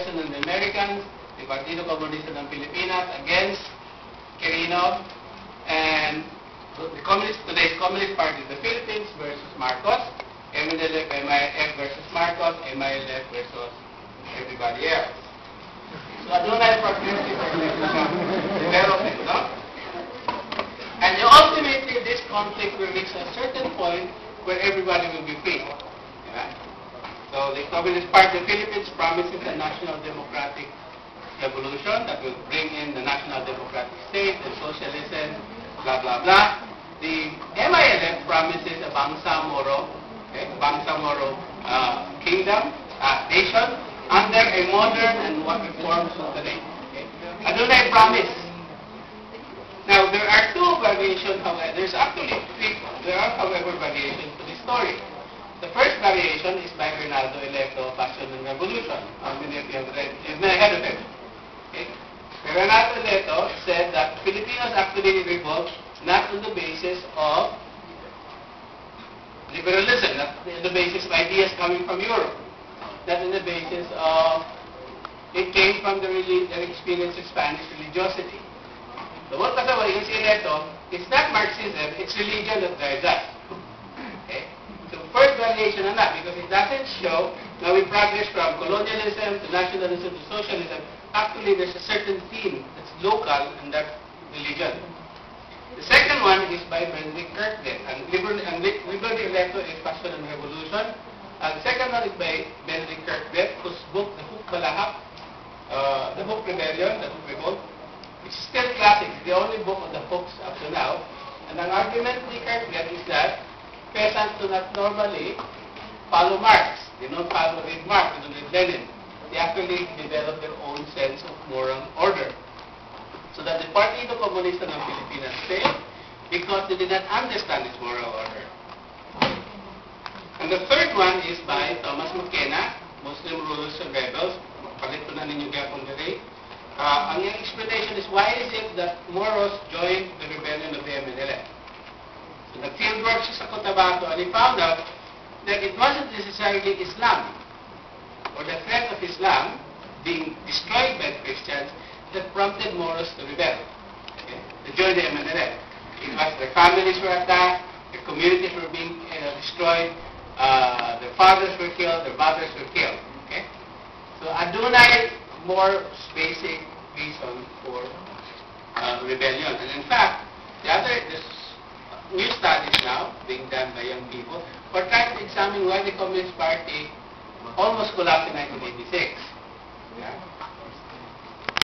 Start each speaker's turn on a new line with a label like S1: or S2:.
S1: Organization of the Americans, the Partido Comunista ng Pilipinas against Quirino, and today's Communist Party of the Philippines versus Marcos, MNLF, MILF versus Marcos, MILF versus everybody else. So adunay progressive development, no? And ultimately, this conflict will reach a certain point where everybody will be free. Yeah? So the Communist Party of the Philippines promises a national democratic revolution that will bring in the national democratic state and socialism, blah, blah, blah. The MILF promises a Bangsamoro, Bangsamoro kingdom, nation, under a modern and what reformed Sultanate. Okay? Adunay promise. Now, there are two variations, however. There's actually three. There are, however, variations to this story. The first variation is by Bernardo Electo, Passion and Revolution. How many of you have read? You've been ahead of him. Okay? Bernardo Electo said that Filipinos actually revolt not on the basis of liberalism, not on the basis of ideas coming from Europe, not on the basis of it came from the experience of Spanish religiosity. The word kasama in Electo, it's not Marxism, it's religion that drives us. Okay? So first variation on that, because it doesn't show now we progress from colonialism to nationalism to socialism. Actually, there's a certain theme that's local, and that's religion. The second one is by Benedict Kirkgate, and Liberty Electo is Passion and Revolution. The second one is by Benedict Kirkgate, whose book, The Hook Balahap, The Hook Rebellion, The Hook Revolt, which is still classic. It's the only book on the hooks up to now. And an argument ni Kirkgate is that peasants do not normally follow Marx. They don't read Marx, they don't read Lenin. They actually develop their own sense of moral order. So that the Partido Comunista ng Pilipinas failed because they did not understand its moral order. And the third one is by Thomas McKenna, Muslim Rulers and Rebels. Palit ko na ninyo gapon today. Ang explanation is why is it that Moros joined the rebellion of the MNLF. So nag-field work siya sa Cotabato and he found out that it wasn't necessarily Islam or the threat of Islam being destroyed by Christians that prompted Moros to rebel, to join the MNLF. It was their families were attacked, their communities were being destroyed, their fathers were killed, their mothers were killed. Okay? So adunay more basic reason for rebellion. And in fact, there's new studies now being done by young people for trying to examine why the Communist Party almost collapsed in 1986.